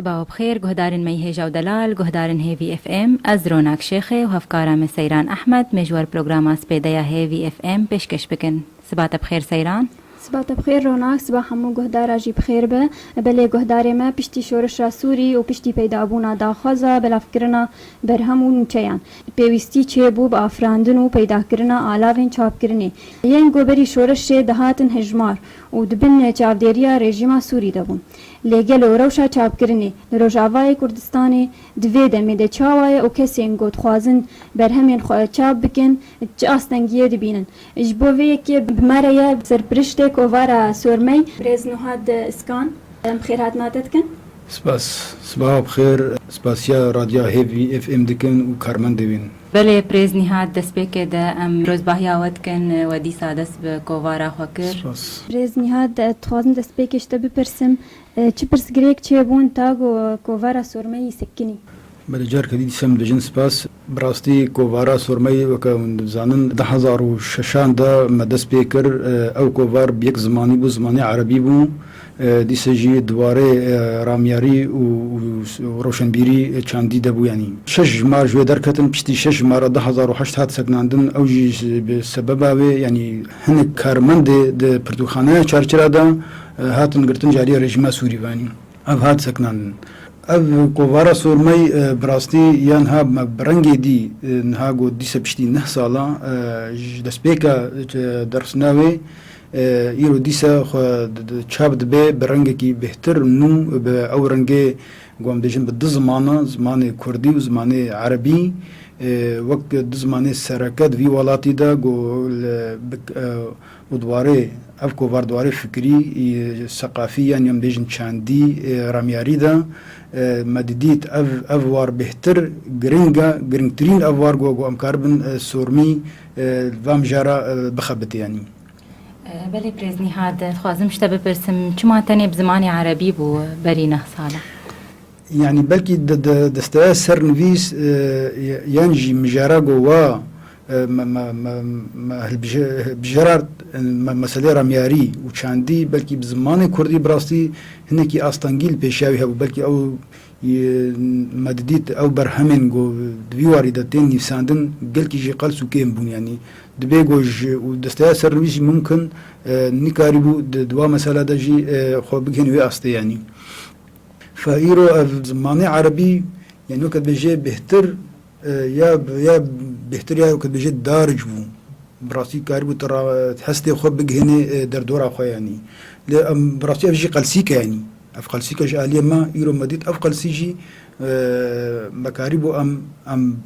صباح بخير جهدارن ميهجة ودلال جهدارن هيفي اف ام از روناك شيخي وهفكارا من سيران احمد مجور بروجراما سبيدايا هيفي اف ام بيشكش بكن صباح بخير سيران صباح بخير روناق صباح همو گهدار جی بخیر به بله گهدار ما پشتی شورش را سوری و پشتی پیدا ابونا داخوزا بلا فکرنا برهمون چیان پیوستی چه بو با افراندن و پیدا کرنا آلاوین چاپ کرنی ین گوبری شورش دهاتن هجمار و دبن چاودیریا رژیما سوری دبون لگل و روشا چاپ کرنی روجاوای کردستانی دوی دمی ده چاوای و کسی انگود خوازن برهمین چاپ بکن چه آستنگیه دبینن اجبوی که بماریا سرپرشته کووارا سورمي بريز نهاد اسكان بخير هات ناتت كن صباح بخير سباسيا راديو هيفي اف ام دكن وكارمان دبين بله بريز نهاد دسبيك ده ام روز باهياوت كن ودي سادس بكووارا خوكر بريز نهاد تخوازن دسبيك اشتا بپرسم چه پرس گريك چه بون تاغو كووارا سورمي سكني بلجار كدي سم دجن سپاس براستي كووارا سورمي وكون زانن 2006 دا مدس بيكر او كووار بيك زماني بو زماني عربي بو دي سجي دواري رامياري و روشنبيري چاندي دبو يعني شش مار جو دركتن بشتي شش مار 2008 هات سكناندن او جي بسبب يعني هن كارمند د پرتوخانه چارچرا دا هاتن گرتن جاري رژيما سوري واني اب هات سكناندن اب کووارا سورمي براستي ينها برنگي دي نها گو دي سبشتي نه سالا دسبيكا درسناوي يرو ديسا چاب دبي برنگي بهتر نو او رنگي قوم دجن بالزمانه زمان كردي وزمان عربي وقت زمان سركات في ولاتي دا گو ودواري اف کووار دواري فكري ثقافيا يم دجن چاندي رامياري دا مدديت افوار بهتر گرنگترين افوار گو امكاربن سورمي وام جارا بخبت يعني بله بريزني هاد خوازم شتا بپرسم چما تاني بزماني عربي بو برينه سالا يعني بلكي دستا سر نفيس ينجي مجارا گوا بجرار مسألة رامياري وچاندي بلكي بزمان كردي براستي هنكي آستانگيل پیشاوي هبو بلكي او مدديت او برهمن گو دواري دتين نفساندن قلكي جي قل سوكين بون يعني دبيگوج ودستا سر نفيس ممكن نكاربو دوا مسألة دا جي خو بگهن وي آسته يعني فايرو زمان عربي يعني وقت بيجي بهتر يا بهتر يا وقت بيجي دارج بو براسي كاربو ترى تحسدي خو بگهن در دورا خو يعني براسي بيجي قلسيكا يعني افقل سيكا جاليه ما يرو مديت افقل سيجي مكاربو ام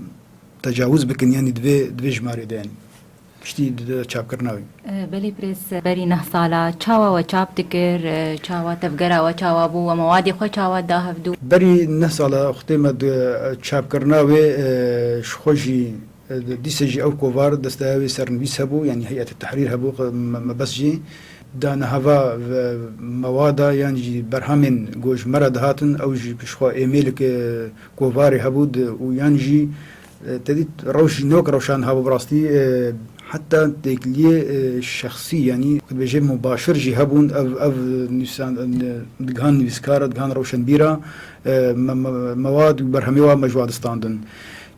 تجاوز بكن يعني دوي جماري يعني شتي چاپ کرناوي بلي بريس برينه سالا چاوا و چاپ تكر چاوا تفگرا و چاوا بو و مواد خو چاوا دا هفدو بري نه سالا ختمه چاپ کرناوي شخوجي ديسجي او كوفار دستاوي سرنويس هبو يعني هيئه التحرير هبو ما بس جي دان هوا موادا يعني برهمن گوش مرد هاتن او جي بشخوا ايميل كوفاري هبود ويانجي تديت روش نوك روشان هوا براستي حتى تكليه الشخصي يعني بيجي مباشر جي هبون اف نيسان دغان ويسكار دغان روشن بيرا مواد برهميوا مجواد ستاندن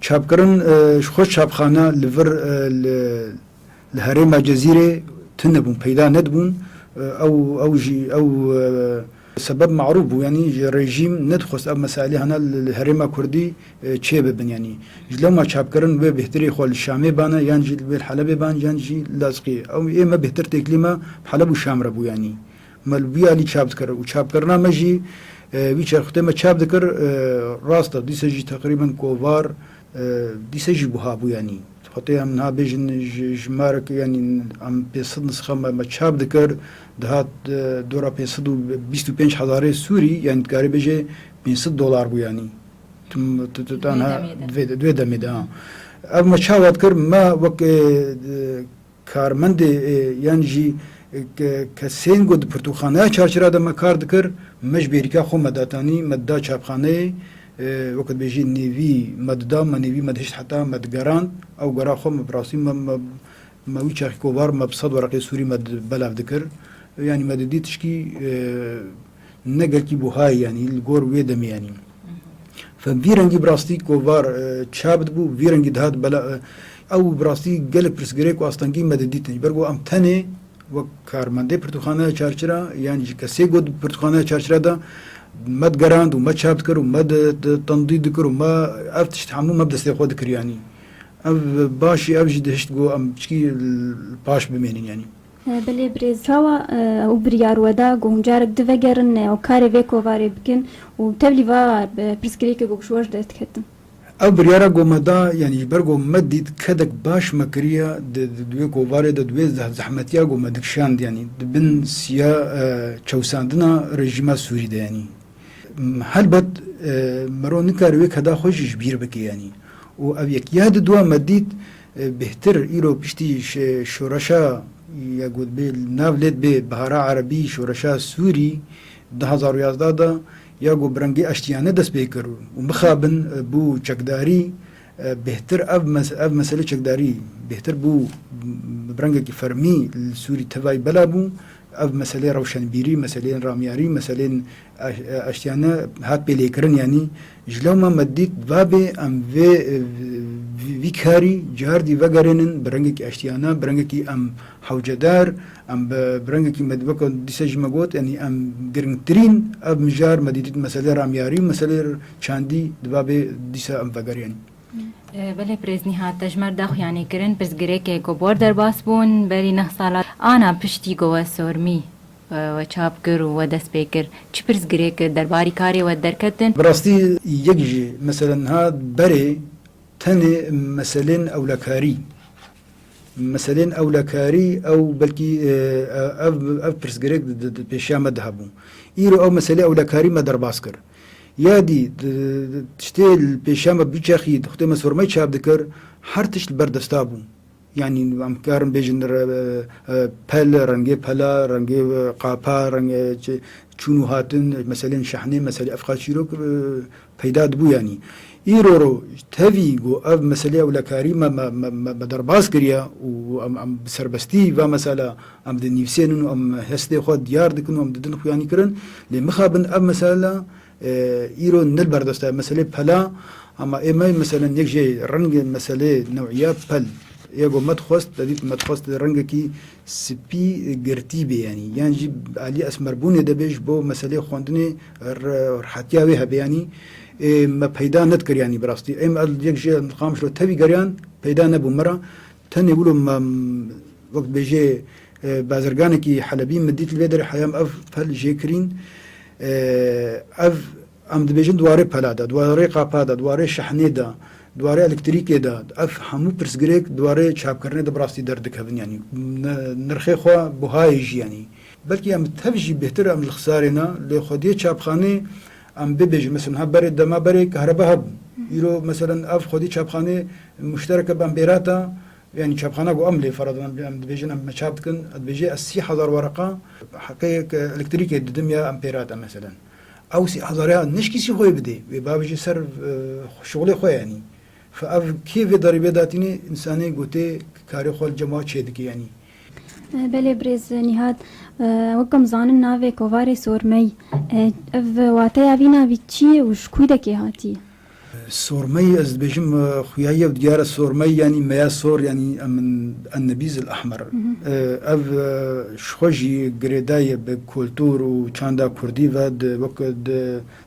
چاپ کرن خوش چاپخانه لور الهرم جزيره تنبون پیدا ندبون او جي او سبب معروف يعني رژیم ندخست اب مسائل هنا الهرم كردي چه ببن يعني لما چاپ کرن و بهتري خول شامي بانه يعني بالحلب بان يعني لازقي او اما بهتر تكلمه حلب وشام ربو يعني ملبي علي چاپ کر و چاپ کرنا مجي وی چرخته چاپ دکر راست دیسجی تقریبا کووار دیسجی بوهابو يعني خطي هم نابجن جمارك يعني عم بيصد نسخة ما تشاب ذكر دهات دورا بيصد و25 هزار سوري يعني تقاري بيجي $500 بو يعني تانا دوي دمي ده اب ما تشاب ذكر ما وك كارمند يعني جي كسين قد برتوخانه چارچرا ده ما کار دکر مجبریکا خو مداتانی مدا چاپخانه وقت بيجي نيفي مددا ما نيفي مدهش حتى مدگران او گرا خو مبراسي ما ويچ كوبار مبصد ورقه سوري مد بلاف ذكر يعني مددي تشكي نقل كي بوهاي يعني الجور ويدم يعني ففيرنجي براستي كوفار تشابد بو فيرنجي دهات بلا او براستي قلب برسجريك واستنجي مدديتني برغو ام تاني وكارماندي برتخانه چارچرا يعني كسي گود برتخانه چارچرا دا مد گراند وما چابت كر وما تنضيد كر وما افتش تحمل ما بدست خود كر يعني اف باشي افجد هشت جو ام چكي باش بمينين يعني بله برز چاوا او بریار ودا گونجارک دوگرن او کاری وکو واری بکن و تبلی و پرسکریک گوشوش دست کتن او بريارا قومدا يعني برغو مديد كدك باش مكريا دوي كوفاري دوي زحمتيا قومدك شاند يعني بن سيا چوساندنا رژيما سوري ده يعني هل بد مرو نكاروي كدا خوش جبير بكي يعني و او يك ياد دوا مديد بهتر ايرو بشتي شورشا يقول بي نافلت بي بهارا عربي شورشا سوري 2011 دا ياغو برنگي اشتيانه دس بيكر ومخابن بو چكداري بهتر اب مسألة چكداري بهتر بو برنگي فرمي السوري تواي بلا بو اب مسألة روشنبيري مسألة رامياري مسألة اشتيانه هات بليكرن يعني جلو ما مديت بابي ام في كاري جاردي وغارنن برنگي اشتيانه برنگي ام حوجدار ام برنگي مدبكو ديسج مغوت يعني ام گرنترين اب مجار مديت مسألة رامياري مسألة چاندي دبابي ديسا ام وغارين بله برزنی ها تجمر داخ یعنی کرن پس گره که کو بوردر باس بون بری نه سالات آنا پشتی گو سورمی و چاپ کر و دست بکر چی پرس گره که درباری کاری و درکتن براستي يجي مثلا هاد بري تاني مثلا اولكاري مثلا اولكاري او بلكي اف برس گره بشام دهبو ايرو او مثلا اولكاري ما درباسكر يادي تشتيل بيشامة بيشاخي تختي مسورمي شاب ذكر حرتش البردستابو يعني عم كارم بيجن بل رنجي بلا رنجي قابا رنجي شنو هاتن مثلا شحنه مثلا افقاد شيروك پیدا دبو يعني ايرورو تفي جو اف مثلا ولا كريمه ما درباس كريا وام سربستي و مثلا ام دنيفسين ام هستي خود ديار دكن ام ددن خو يعني كرن لمخابن اب مثلا ايرو نل بردستا مسألة بلا اما اما مثلا يجي رنج مسألة نوعية بل يجو مدخست تديت مدخست رنج كي سبي قرتيبي يعني جيب علي اسمر بوني دبيش بو مسألة خواندني رحتيا بها يعني ما بيدا نذكر يعني براستي ام يجي القامش لو تبي قريان بيدا نبو مرة تاني يقولوا وقت بيجي بازرگانكي حلبي مديت البدر حيام اف بل جيكرين اف ام دبيجن دواره پلادا دواره قاپادا دواره شحنيدا دواره الکتریکیدا اف همو پرسگریک دواره چاپ کرنه د براستی درد کبن يعني نرخي خو بوهايج يعني بلكي ام تفجي بهتر ام الخسارنا لخدي چاپخانه ام ببيج مثلا هبر دما بري كهرباء هب يرو مثلا اف خدي چاپخانه مشتركه بامبيراتا يعني چاپخانه جو املي فرضا ام دبيجن ام چاپكن دبيجي 6000 ورقه حقيقه الكتريكي دميا امبيراتا مثلا او 6000 نشكي خوي بدي بابجي سر شغلي خوي يعني فاف كيف ضريبه داتني انساني قوتي كاري خول جماعه چيدكي يعني بله برز نهاد وكم زانن ناوي كواري سورمي اف واتيا فينا فيتشي وشكوي دكي هاتي سورمي از بيجم خويايه وديار سورمي يعني ما سور يعني من النبيذ الاحمر اف شخوجي غريداي بكولتور وچاندا كردي ود وقت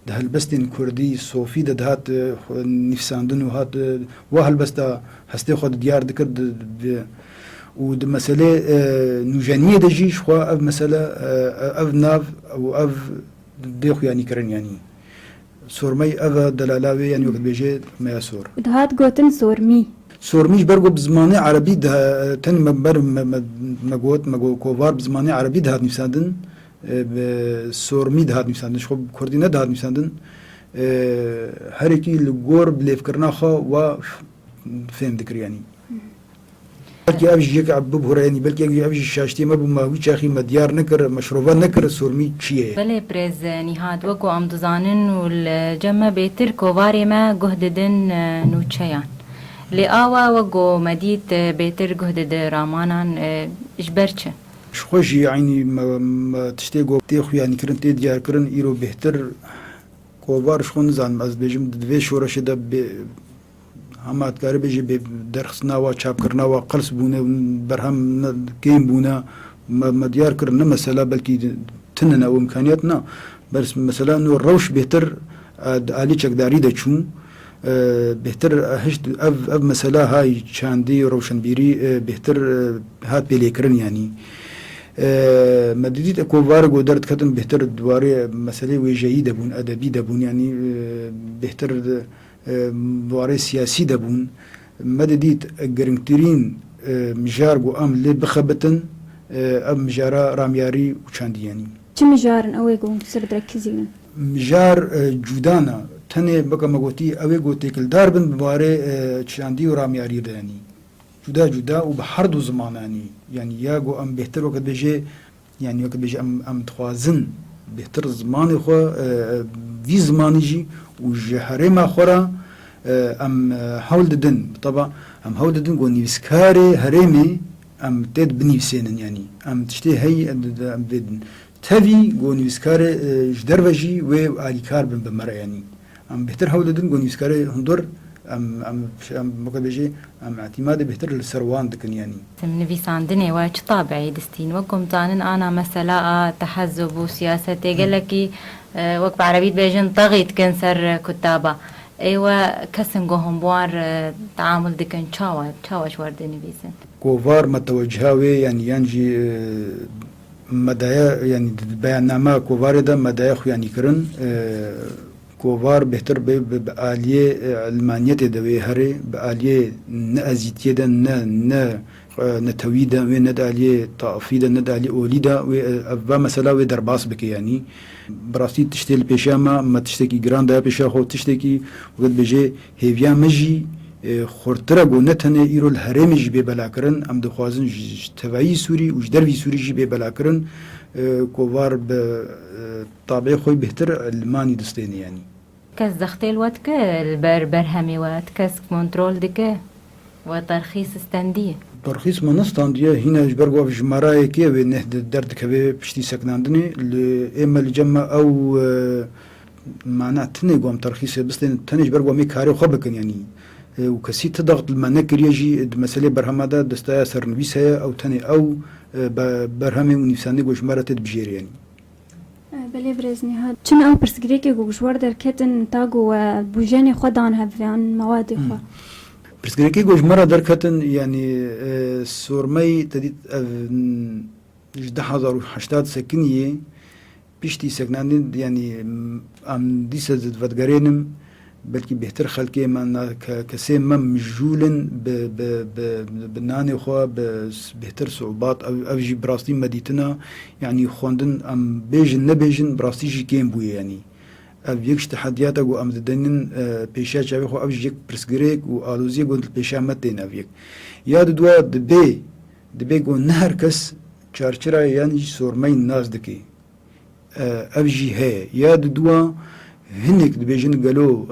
ده هلبستين كردي صوفي ده هات نفساندن وهات وهلبستا هستي خود ديار دكر ود مساله نوجانيه دجي شخو اف مساله اف ناف او اف ديخ يعني كرن يعني سورمي أفا دلالاوي يعني وقت بيجي ما سور دهات قوتن سورمي سورميش برغو بزماني عربي ده تاني مبر مقوت كوفار بزماني عربي دهات نفساندن سورمي دهات نفساندن شخو كردينة دهات نفساندن هركي لغور بليفكرنا خو و فهم ذكر يعني بلكي أبجي يك عبب هراني بلكي أبجي شاشتي ما بما ويشاخي مديار نكر مشروبات نكر سورمي شيء بله برز نهاد وكو ام دزانن والجمع بيتر كواري ما جهددن نوچيان لآوا وكو مديت بيتر جهدد رامانان اجبرچه شخوشي يعني ما تشتي تيخو يعني كرن تي ديار كرن إيرو بهتر كوبار شخون زان از بيجم دفي شورش دا هما تكاري بيجي بدرخصنا و چاپ کرنا و قلس بونه برهم كيم بونه ما ديار كرن مسألة بلكي تننا وإمكانياتنا بس مثلا انه الروش بهتر آلي چکداری دا چون بهتر هشت اف مسألة هاي چاندي روشنبيري بهتر هات بيلي کرن يعني مديديت اكوفار قدرت كتن بهتر دواري مسألة ويجايي دبون أدبي دبون يعني بهتر دواري سياسي دبون مديديت قرنكترين مجار قو أم اللي بخبتن أم مجارة رامياري وچاندي يعني چه مجارن اوه گون سر درکزینن مجار جودانا تنه بقى مغوتي اوه گوتي كلدار بن بواري چاندي ورامياري ده يعني جدا وبحر دو زمان يعني ياغو ام بهتر وقت بيجي يعني وقت بيجي ام تخوازن بهتر زمان خو في زمان يجي وجهري ما خورا ام حول ددن طبعا ام حول ددن قو نيفسكاري هريمي ام تد بنيفسينن يعني ام تشتي هي ام بدن تبي قو نيفسكاري جدربجي و اليكار بن بمرا يعني ام بهتر حول ددن قو نيفسكاري هندور ام بيجي ام اعتماد بهتر للسروان دكن يعني نویساندنی و چه طابعی دستین وكم زانن انا مثلا تحزب وسياسة قال لك وقت بعربية بيجن طغيت كنسر كتابة ايوه كسن قوهم بوار تعامل دكن تشاوا شورد نویسن كوفار متوجهاوي يعني ينجي مدايا يعني بياننامه كوفار ده مدايا خو يعني كرن كوفار بهتر بآلية علمانية دوي هري بآلية نأزيتية دا نتويدا وند آلية طائفية ند آلية أوليدا وأبا مسألة ودرباس بك يعني براستي تشتي البيشاما ما تشتكي جران دا بيشا خو تشتكي وقت بيجي هيفيا مجي خورترقو نتنه إيرو الهرم جي ببلاكرن أم دخوازن تبعي سوري وجدروي سوري جي ببلاكرن كوفار بطابع خوي بهتر الماني دستيني يعني كاس دختيل واتك البرهمي واتكاس كنترول دك وترخيص استندية ترخيص منستاندية هنا جبرقوا في جماراي كي ونهد درد كبي بشتي سكناندني اما الجمع او معناه تني قوم ترخيص بس تني جبرقوا مي كاري خبكن يعني وكسي تضغط المنكر يجي مسألة برهمة دا دستايا سرنويس هي او تني او برهمي ونفساني قوش مرة تدبجير يعني بله برزني هاد چن او پرسگریکی گوشوار در کتن تاگو و بوجانی خودان هفیان مواد خوا پرسگریکی گوش مرة در کتن يعني سورمي تدید 10080 سكنية بيشتي سكنان يعني ام ديسة زدفدگرينم بلكي بهتر خلقي من كسي مم مجولن بناني خوا بهتر صعوبات او جي براستي مديتنا يعني خوندن ام بيجن نبيجن براستي جي كيم بوي يعني او يكش تحديات او ام ددنن بيشا جاوي خو او جيك برسغريك و الوزي قلت بيشا متين افيك ياد دوا دبي قو نهر كس چارچرا يعني سورمي ناز دكي او جي هي ياد دوا هنك دبيجن قالوا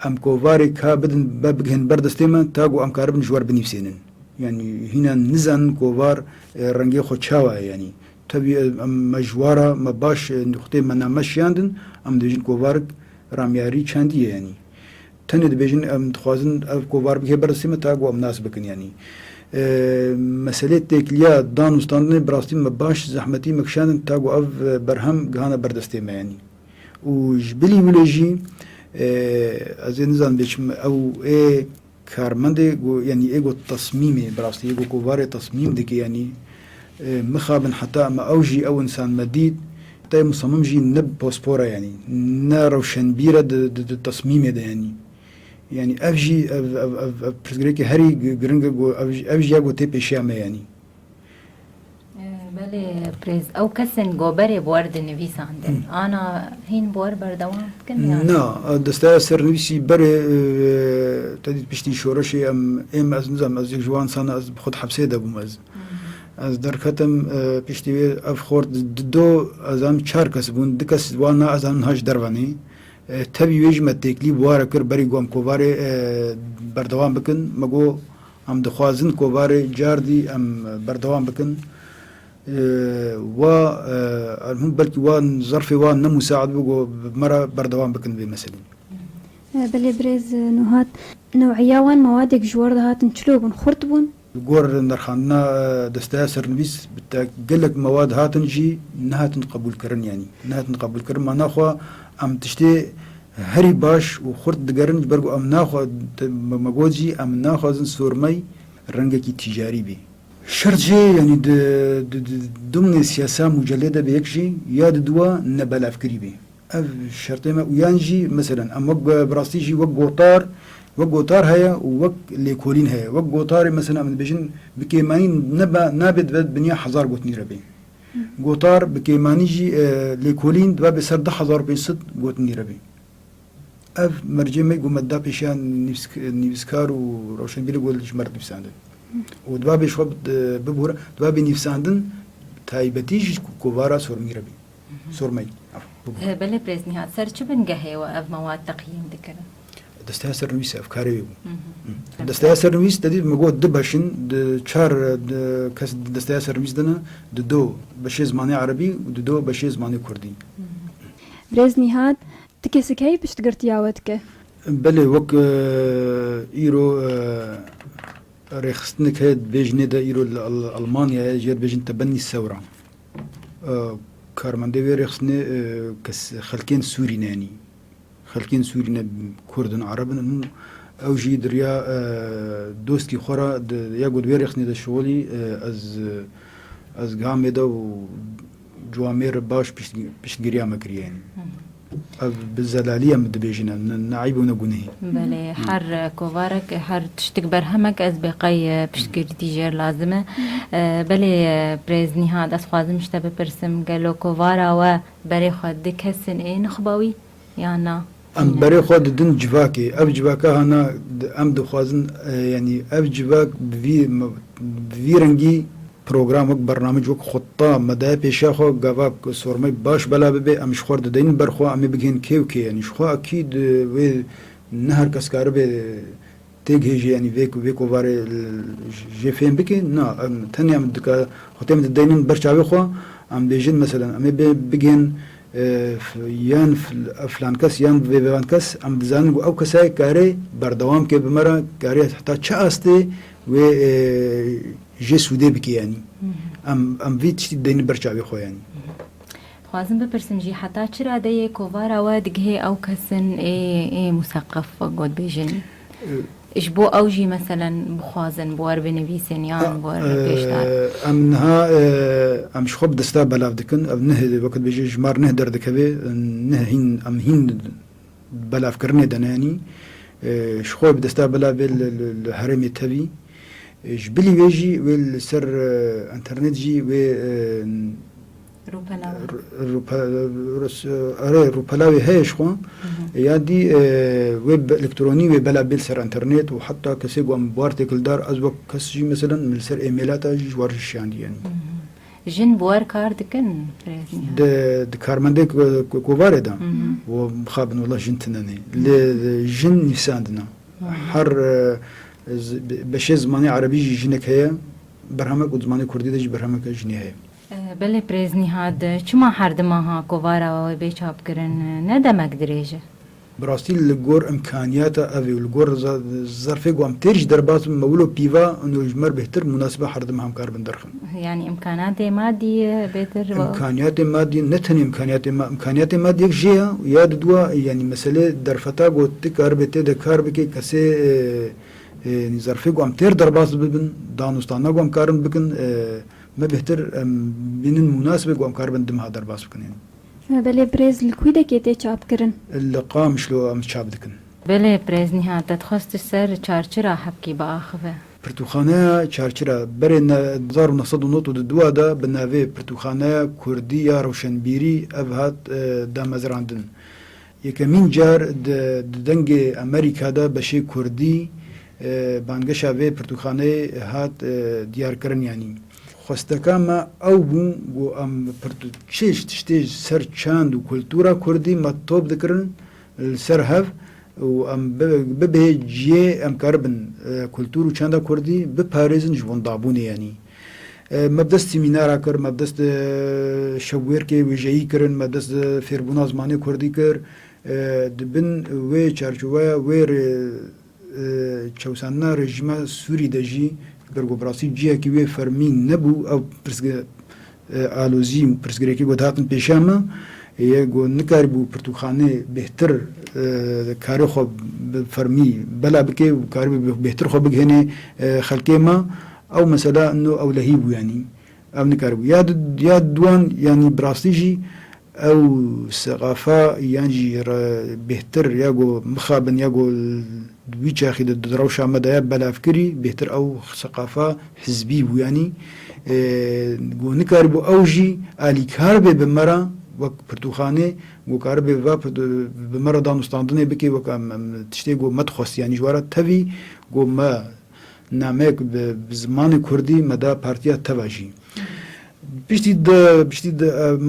ام كوفاري كابدن بابجهن بردستيما تاقو ام كاربن جوار بنفسينن يعني هنا نزن كوفار رنجي خوتشاوا يعني تبي ام مجوارا ما باش نقطه منا مشياندن ام دبيجن كوفار رامياري چاندي يعني تن دبيجن ام تخوازن كوفار بيه بردستيما تاقو ام ناس بكن يعني مسألة تكليا دانوستاندن براستي ما باش زحمتي مكشاندن تاقو اف برهم جهانا بردستيما يعني وجبلي ولجي از نظام بيشم او اي كارمندي يعني ايجو تصميمي براستي ايجو كوفاري تصميم ديك يعني مخابن حتى ما اوجي او انسان مديد تاي مصمم جي نب بوسبورا يعني ناروشن بيرا التصميم ده يعني افجي بريكي هاري جرينجو افجي اجو تي بيشامه يعني بله بريز او كسن غوبري بورد نويس عندن انا هين بور بردوام كن نا دستا سر نويسي بري تديت بشتي شورشي ام از نظام از جوان سنه از خود حبسه دبوم از در ختم پشتی اف خورد دو ازم چار کس بون دکس وانا ازم هاش دروانی تبي ويجمع تكلي بواره كر بري قوم كوباري بردوام بكن مگو ام دخوازن كوباري جاردي ام بردوام بكن و هم بلكي وان ظرفي وان نمساعد بقو مرة بردوام بكن بمثلا بلي بريز نهات نوعية وان موادك جوار هات نشلوبن خرطبون جور نرخانا دستها سرنبيس بتقلك مواد هاتنجي نهات نقبول كرن يعني نهات نقبول كرن ما ناخوا ام تشتي هري باش وخرط دقرن برقو ام ناخوا مقوجي ام ناخوا زن سورمي رنجكي تجاري بي شرط جي يعني ضمن السياسة مجلدة بيكشي ياد دوا نبلا فكري بي اف شرطي ما ويانجي مثلا ام وق براستيجي وق قطار وقوطار هيا ووق ليكولين هيا وقوطار مثلا من بيجن بكيمانين نابد بنيا حزار قوتني ربي قوطار بكيماني جي ليكولين دبا بسر 10,000 بيصد قوتني ربي اف مرجي ما يقوم مدا بيشان نيفسكار وروشن بيلي قول جمرد نفساندن ودبا بيشوب ببورا دبا بنفساندن تايبتيج كوفارا سورمي ربي سورمي بله بريزني هات سر چه بنگهه و اف مواد تقييم ذكره دستها سرنويس أفكاري بيبو دستها سرنويس تدي مجود دبشن شار كاس دستها سرنويس دنا دو بشي زماني عربي ودو بشي زماني كردي بريزني هات تكسك هاي باش تقرت ياوتك بله وك إيرو رخصتنك هاد بيجني دا إيرو ألمانيا جير بيجن تبني الثورة كارمان دي رخصني كس خلكين سوري ناني خلكين سورينا كردن عربن او جي دريا دوستي خورا ياقود ويرخني دا شغلي از قامدا و جوامير باش بيش قريا مكريان بالزلالية مدبيجنا نعيب ونقونه بله حر كوفارك حر تشتك برهمك از بقي بشتكر تيجير لازمه بله بريزني هاد از خوازم شتبه برسم قالو كوفارا و بري خود دكسن ايه نخباوي يعني ام بري خود دن جواكي اب جواكا هنا ام دخوازن يعني اب جواك بفي رنگي برنامج برنامج وك خطة مدى بيشا خو قواك سورمي باش بلا ببي ام شخور دين برخو ام بگين كيوكي يعني شخو اكيد وي نهر كسكار بي تيجي يعني فيكو باري جي فين بكي نا تاني ام دكا خطيم دين برشاوي خو ام بيجين مثلا ام بگين يان فلان كاس يان فيفان كاس ام دزان او كساي كاري بردوام كي بمرا كاري حتى تشاستي و جي سودي بكي يعني ام فيتش دين برچاوي خو يعني خوازم بپرسم جي حتى چرا دي كوفارا ودغه او كسن اي مثقف قد بيجن ايش بو اوجي مثلا بخوازن بوار بنفيسن يان بوار بيشتار ام نها ام شخوب دستا بلاف دكن ام نه وقت بيجي جمار نهدر دكبي نه هين ام هين بلاف كرني دناني شخوب دستا بلاف الهرمي تبي جبلي ويجي والسر انترنت جي و روبلاوي هايش خو يادي ويب الكتروني وبلا بالسر انترنت وحتى كسيغو ام بارتيكل دار ازوك كسجي مثلا من سر ايميلات جوارش يعني جن بوار كار دكن د كارماندي كوفاردا ومخابن والله جنتناني لجن يساندنا حر بشي زماني عربي جنك هي برهمك وزماني كردي دج برهمك جني هي بله بريزني هاد چما حردمها كوفارا و بيچاب كرن ندمك دريجه براستي الجور امكانيات افي الجور ظرفي قام تيرج دربات مولو بيفا انه جمر بهتر مناسبه حردم هم كاربن درخن يعني امكانات ماديه بهتر امكانيات ماديه نتن امكانيات ماديه جيا ياد دوا يعني مساله درفتا قوت كاربته دكار بكي كسي يعني ظرفي قام تير دربات ببن دانوستانا قام كارن بكن ما بهتر بين المناسبه قام كاربن دمها دربات بكن يعني بله بريز الكويدة كيتي چاب کرن اللقاء مشلو ام چاب دكن بله بريزني ها تتخصص سر چارچرا حبكي باخفه برتوخانه چارچرا برن 1992 دوا دا بناوی برتوخانه کردی روشنبیری ابهات دا مزراندن یکمین جار دنگ امریکا دا بشی کردی بانگشا وی برتوخانه هات دیار کرن یعنی خواستکاما او بون گو ام پرتو چیش تشتیج سر چاند و کلتورا کردی مطوب دکرن سر هف و ام ببه جیه ام کربن کلتور و چاندا کردی بپارزن جوان دابونه یعنی مبدست سیمینارا کر مبدست شویر که ویژه‌ای کرن مبدست فیربونا زمانی کردی کر دبن وی چارچوبه وی چوساننا رژیم سوری دجی برگو براسی جیه که وی فرمی نبو او آلوزی پرسگریکی گودهاتن پیشامه یه گو نکاری بو پرتوخانه بهتر کاری خوب فرمی بلا بکه و کاری بهتر خوب بگهنه خلقه ما او مثلا انه او لهيبو يعني او نكاربو يا دوان يعني براستيجي او ثقافة يعني بهتر ياغو مخابن ياغو دويتشا خيد دروشا مدايا بلا فكري بهتر او ثقافة حزبي يعني جو نكاربو اوجي الي كاربي بمرا وك برتوخانه جو كاربي بمرا دانستاندنه بكي وك تشتي جو مدخص يعني جوارا تبي جو ما نامک به زمان کردی مدا پارتیا تواجی پشتی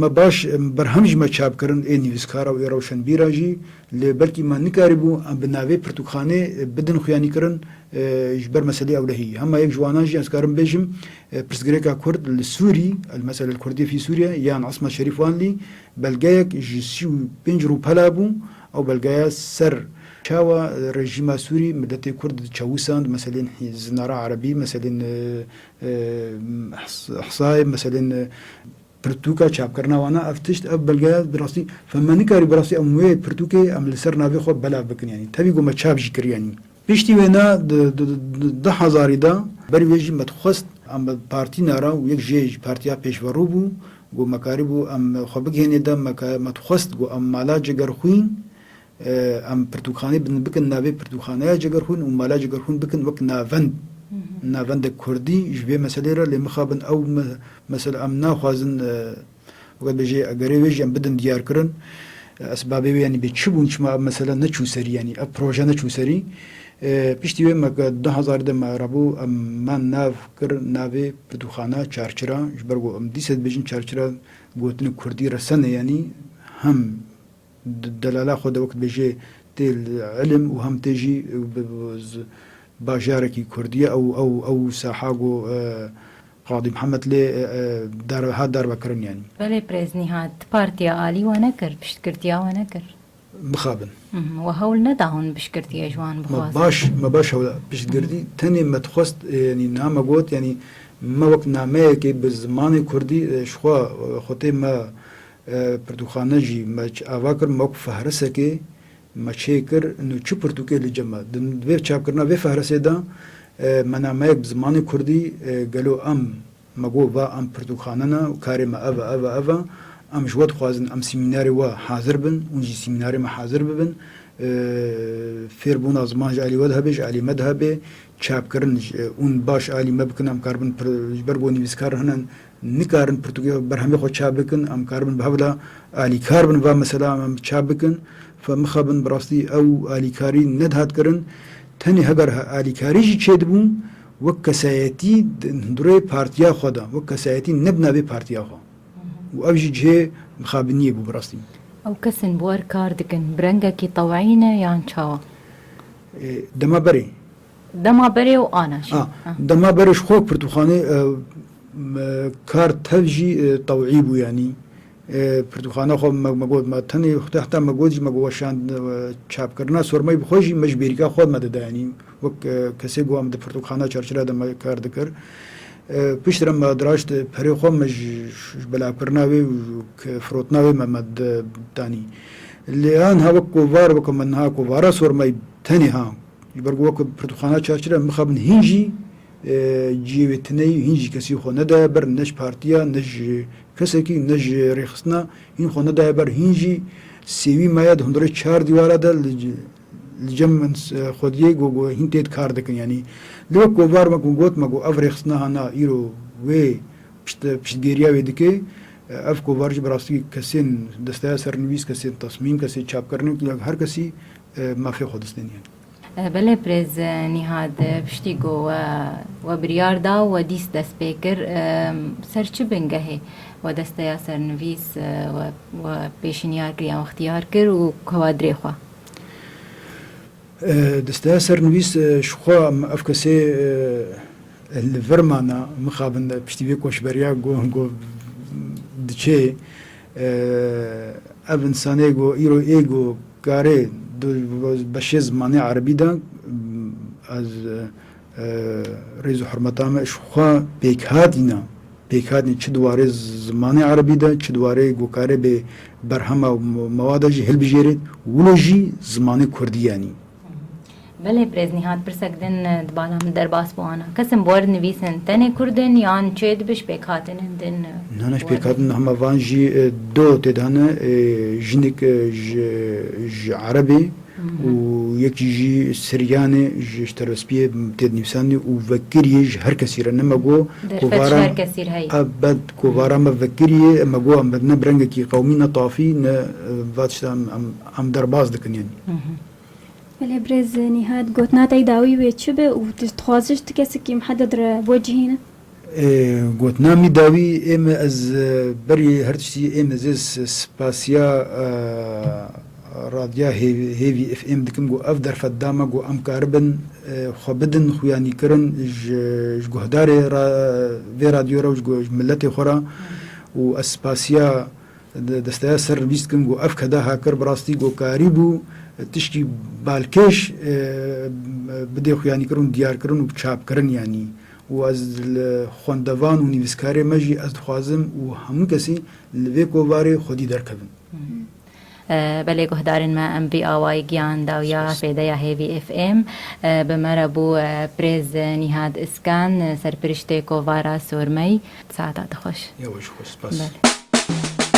ما باش برهمج ما چاپ کردن این نویسکارا و روشن بیراجی لبلکی ما نکاری بو به نوی پرتوخانه بدن خیانی کردن جبر مسئله اولهی هم یک جواناجی از کارم بیشم پرسگریکا کرد السوری المسألة الكردية في سوريا يعني عاصمة شريف وانلي بلقايك جسيو بنجرو بلابو او بلقايا سر شاوى رژیم سوری مدت کرد چاوساند مثلا زنارة عربي مثلا احصاي مثلا پرتوکا چاپ کرنا وانا افتشت اب بلگا براسي فما نکاری براسي اموي پرتوکي ام لسر ناوي خو بلا بكن يعني تبي گو ما چاپ جكر يعني بيشتي وينا ده هزاري دا بري ويجي متخص ام پارتي نارا و یک جيج پارتيا پیشورو بو گو مکاربو ام خو بگهنه دا متخص گو ام مالا جگر خوين ام پرتوخانه بکن ناوی پرتوخانه جگر خون و مالا جگر خون بکن وک ناوند کردی جوی مسئله را لمخابن او مثلا ام ناخوازن وقت بجي اگری ویجی ام بدن دیار کرن اسبابی یعنی به چبون چما مثلا نچو سری یعنی اب پروژه نچو سری پشتی وی مک 2000 دم ربو ام من ناو کر ناوی پرتوخانه چارچرا جبرگو ام دیست بجن چارچرا گوتن کردی رسنه یعنی هم دلاله خود وقت بيجي تيل علم وهم تيجي باجاركي كردية او ساحاقو قاضي محمد لي دار بكرن يعني بله برزني هاد بارتيا آلي ونكر بشكرتيا ونكر مخابن وهول نداهن بشكرتيا جوان بخواز ما باش هولا بشكرتي تاني ما تخصت يعني نعم قوت يعني ما وقت نعمه كي بزمان كردي شخوا خوتي ما پرتوخانه جی مچ اواکر موق فهرسه که مچیکر انو چه پرتوکه لجمع دوی چاپ کرنا وی فهرسه دا منامه زمان کردی گلو ام مگو با ام پرتوخانه نا کاری ما اوا ام جواد خوازن ام سیمیناری و حاضر بن اونجی سیمیناری ما حاضر ببن فیربون از ماج علی ودها بیج علی مدها بی چاپ کرن اون باش علی مبکنم کاربن برگو نویسکار هنن نکارن پرتوگی برهمی خود چاپ بکن ام کاربن بهولا علی کاربن و مثلا ام چاپ بکن فمخابن براستی او علی کاری ندهات کرن تنی هگر علی کاری جی چه دبون وک کسایتی دروی پارتیا خدا وک کسایتی نبنا بی پارتیا خدا و اوجی جه مخابنیه بو براستی او کسن بوار کار دکن برنگا کی طوعینه یان چاوا دما بری و آناش دما برش خوک پرتوخانه کار تفجی طوعی بو یعنی پرتوخانه خو مگود ما تنی حتی مگودی مگوشان چاپ کرنا سرمای بخوجی مجبری که خود مدد یعنی وک کسی گوام د پرتوخانه چرچرا دما کار دکر پشترم ما دراشت پری خو مج بلا کرناوی فروتناوی مد تانی لیان هوا کووار وک منها کووارا سرمای تنی ها يبرقوا وك برتقانات شاشرة مخابن هنجي جيوتني هنجي كسي خو ندا بر نج بارتيا نج كسكي نج رخصنا هن خو ندا بر هنجي سيوي مايد 104 ديوارا دا الجم خوديه جو هنتيت كار دكن يعني لو كوفار ما كوغوت ما جو افرخصنا هنا ايرو وي بشت غيريا ودكي اف كوفار براستي كسين دستا سرنويس كسين تصميم كسي چاپ کرنے هر کسی ما في خودستين يعني بله پرز نهاد بشتیگو و بریار دا و دیست دست بیکر سر چه بنگهه و دسته یا سرنویس و پیشنیار کر یا اختیار کر و کوادری خواه دسته سرنویس شخوا افکسی الفرمانا مخابن بشتي كوشبريا جو دچه اف انسانه جو ایرو ایگو کاره بشه زمانی عربی دا از رئیس حرمتام اشخوا پیکهادینا چه دواره زمانی عربی دا چه دواره گو کاره به برهم و مواد جی هل بجیرید ولو جی زمانی کردی یعنی بله برزنیهات پرسکدن دبالا من درباس بوانا کسم بورد نویسن تنه کردن یان چه دبش پیکاتن دن نانش پیکاتن همه وان جی دو تدهنه جنک عربی و یکی جی سریانه جی ترسپیه تد نفسانی و وکریه هر کسی را نمگو درفت هر کسی را هی ابد کوبارا ما وکریه مگو ام بدنا برنگ کی قومی نطافی نه واتشتا ام درباز دکن یعنی بله برز نهاد قوتنا تاي داوي ويتشبه وتخوازش تكسكي محدد بوجهينا قوتنا مي داوي ام از بري هرتشتي ام از سباسيا راديا هيفي اف ام دكم جو افدر فداما جو ام كاربن خبدن خوياني كرن جهداري في راديو رو ملتي خورا و اسباسيا دستايا سيرفيس كم جو اف كدا هاكر براستي جو كاريبو تشکی بالکش بده خویانی کرن دیار کرن و چاپ کرن یعنی و از خواندوان و نویسکاری مجی از خوازم و همون کسی لوی کوباره خودی درکبن بله گهدارن ما ام بی آوائی گیان داویا پیدا یا هیوی اف ام بمربو پریز نهاد اسکان سرپرشته کووارا سورمی ساعتات خوش یواش خوش سپاس بله